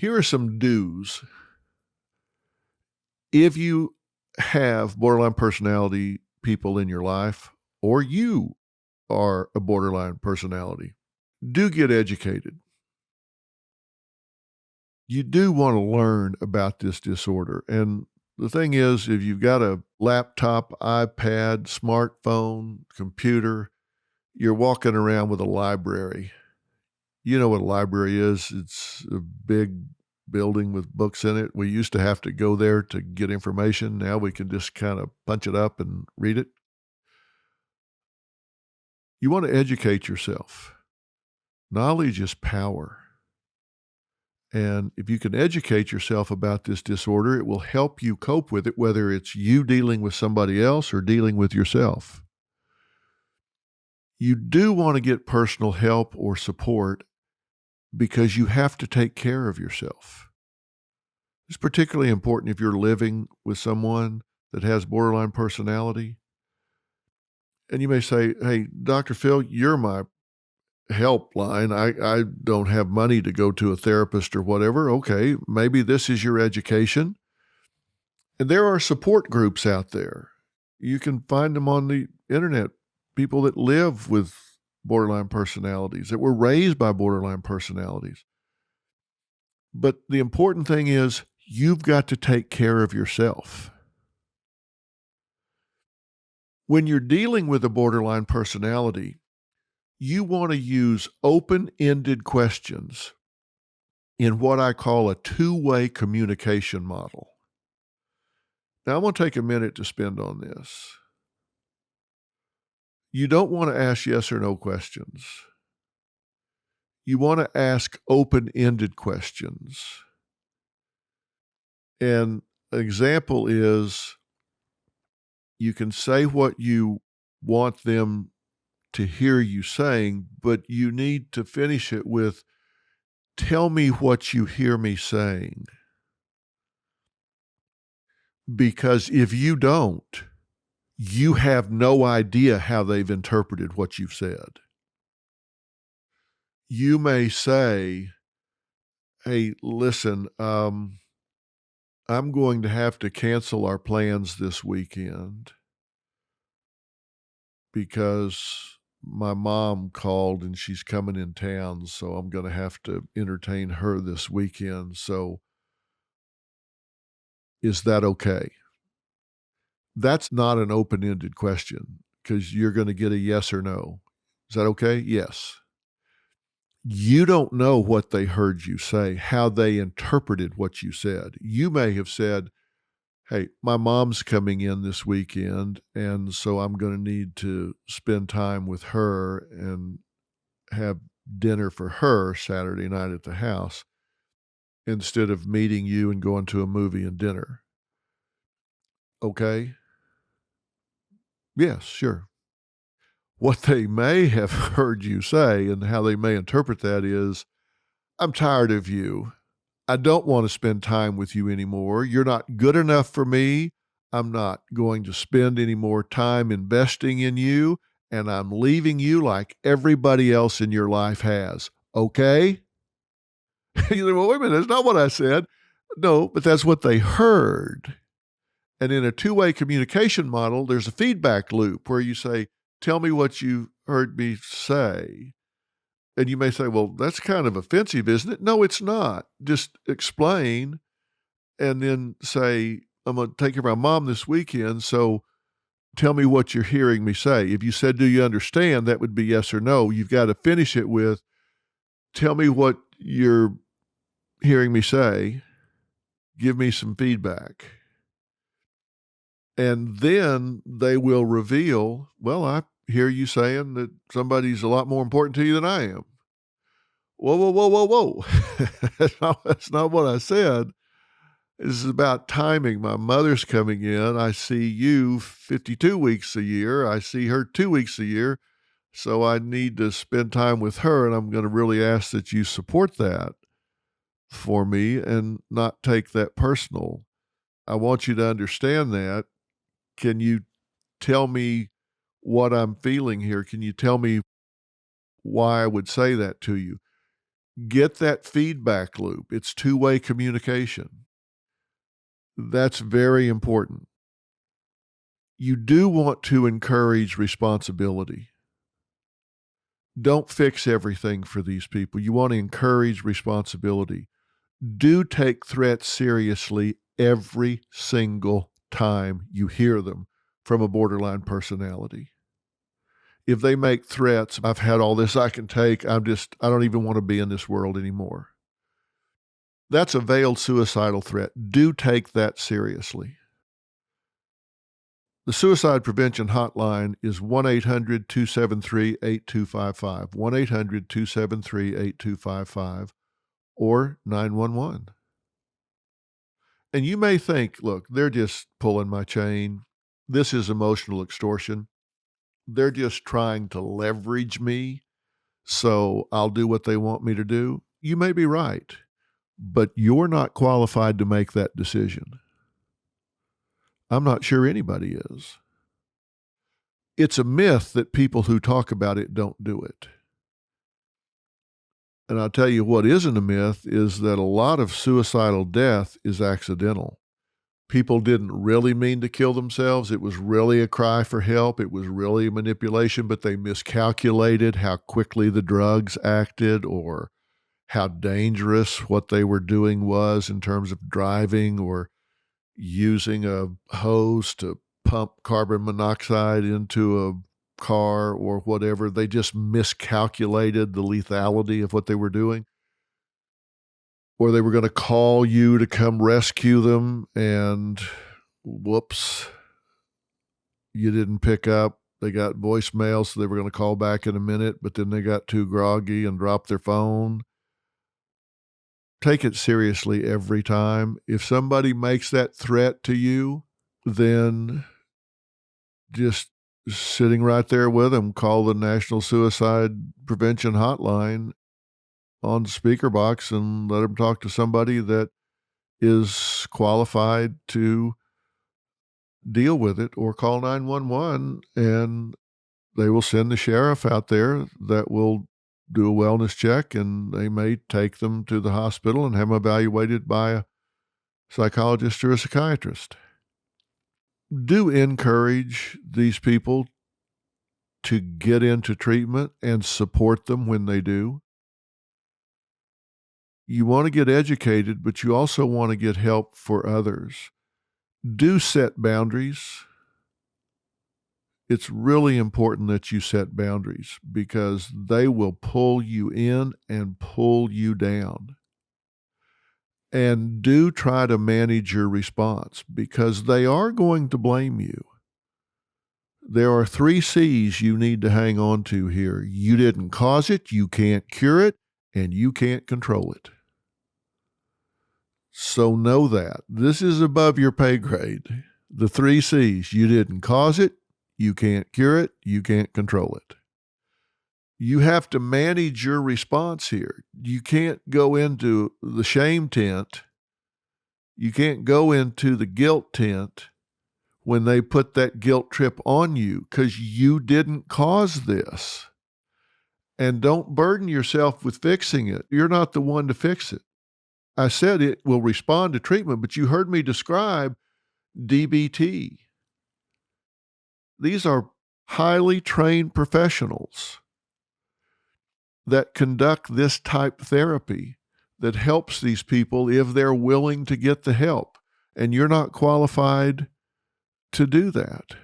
Here are some do's. If you have borderline personality people in your life, or you are a borderline personality, do get educated. You do want to learn about this disorder. And the thing is, if you've got a laptop, iPad, smartphone, computer, you're walking around with a library. You know what a library is. It's a big building with books in it. We used to have to go there to get information. Now we can just kind of punch it up and read it. You want to educate yourself. Knowledge is power. And if you can educate yourself about this disorder, it will help you cope with it, whether it's you dealing with somebody else or dealing with yourself. You do want to get personal help or support because you have to take care of yourself. It's particularly important if you're living with someone that has borderline personality. And you may say, hey, Dr. Phil, you're my helpline. I don't have money to go to a therapist or whatever. Okay, maybe this is your education. And there are support groups out there. You can find them on the internet, people that live with borderline personalities, that were raised by borderline personalities. But the important thing is you've got to take care of yourself. When you're dealing with a borderline personality, you want to use open-ended questions in what I call a two-way communication model. Now, I'm going to take a minute to spend on this. You don't want to ask yes or no questions. You want to ask open-ended questions. And an example is you can say what you want them to hear you saying, but you need to finish it with, tell me what you hear me saying. Because if you don't, you have no idea how they've interpreted what you've said. You may say, hey, listen, I'm going to have to cancel our plans this weekend because my mom called and she's coming in town, so I'm going to have to entertain her this weekend. So is that okay? That's not an open-ended question because you're going to get a yes or no. Is that okay? Yes. You don't know what they heard you say, how they interpreted what you said. You may have said, hey, my mom's coming in this weekend, and so I'm going to need to spend time with her and have dinner for her Saturday night at the house instead of meeting you and going to a movie and dinner. Okay? Yes, sure. What they may have heard you say and how they may interpret that is, I'm tired of you. I don't want to spend time with you anymore. You're not good enough for me. I'm not going to spend any more time investing in you, and I'm leaving you like everybody else in your life has. Okay? You say, well, wait a minute, that's not what I said. No, but that's what they heard. And in a two-way communication model, there's a feedback loop where you say, tell me what you heard me say. And you may say, well, that's kind of offensive, isn't it? No, it's not. Just explain and then say, I'm going to take care of my mom this weekend, so tell me what you're hearing me say. If you said, do you understand? That would be yes or no. You've got to finish it with, tell me what you're hearing me say. Give me some feedback. And then they will reveal, well, I hear you saying that somebody's a lot more important to you than I am. Whoa, whoa, whoa, whoa, whoa. That's not what I said. This is about timing. My mother's coming in. I see you 52 weeks a year. I see her 2 weeks a year. So I need to spend time with her, and I'm going to really ask that you support that for me and not take that personal. I want you to understand that. Can you tell me what I'm feeling here? Can you tell me why I would say that to you? Get that feedback loop. It's two-way communication. That's very important. You do want to encourage responsibility. Don't fix everything for these people. You want to encourage responsibility. Do take threats seriously every single time you hear them from a borderline personality. If they make threats, I've had all this I can take, I don't even want to be in this world anymore. That's a veiled suicidal threat. Do take that seriously. The suicide prevention hotline is 1-800-273-8255, 1-800-273-8255, or 911. And you may think, look, they're just pulling my chain. This is emotional extortion. They're just trying to leverage me, so I'll do what they want me to do. You may be right, but you're not qualified to make that decision. I'm not sure anybody is. It's a myth that people who talk about it don't do it. And I'll tell you what isn't a myth is that a lot of suicidal death is accidental. People didn't really mean to kill themselves. It was really a cry for help. It was really a manipulation, but they miscalculated how quickly the drugs acted or how dangerous what they were doing was in terms of driving or using a hose to pump carbon monoxide into a car or whatever. They just miscalculated the lethality of what they were doing. Or they were going to call you to come rescue them, and whoops, you didn't pick up. They got voicemail, so they were going to call back in a minute, but then they got too groggy and dropped their phone. Take it seriously every time. If somebody makes that threat to you, then just sitting right there with them, call the National Suicide Prevention Hotline on the speaker box and let them talk to somebody that is qualified to deal with it, or call 911 and they will send the sheriff out there that will do a wellness check, and they may take them to the hospital and have them evaluated by a psychologist or a psychiatrist. Do encourage these people to get into treatment and support them when they do. You want to get educated, but you also want to get help for others. Do set boundaries. It's really important that you set boundaries because they will pull you in and pull you down. And do try to manage your response because they are going to blame you. There are 3 C's you need to hang on to here. You didn't cause it, you can't cure it, and you can't control it. So know that. This is above your pay grade. The 3 C's. You didn't cause it, you can't cure it, you can't control it. You have to manage your response here. You can't go into the shame tent. You can't go into the guilt tent when they put that guilt trip on you because you didn't cause this. And don't burden yourself with fixing it. You're not the one to fix it. I said it will respond to treatment, but you heard me describe DBT. These are highly trained professionals that conduct this type therapy that helps these people if they're willing to get the help. And you're not qualified to do that.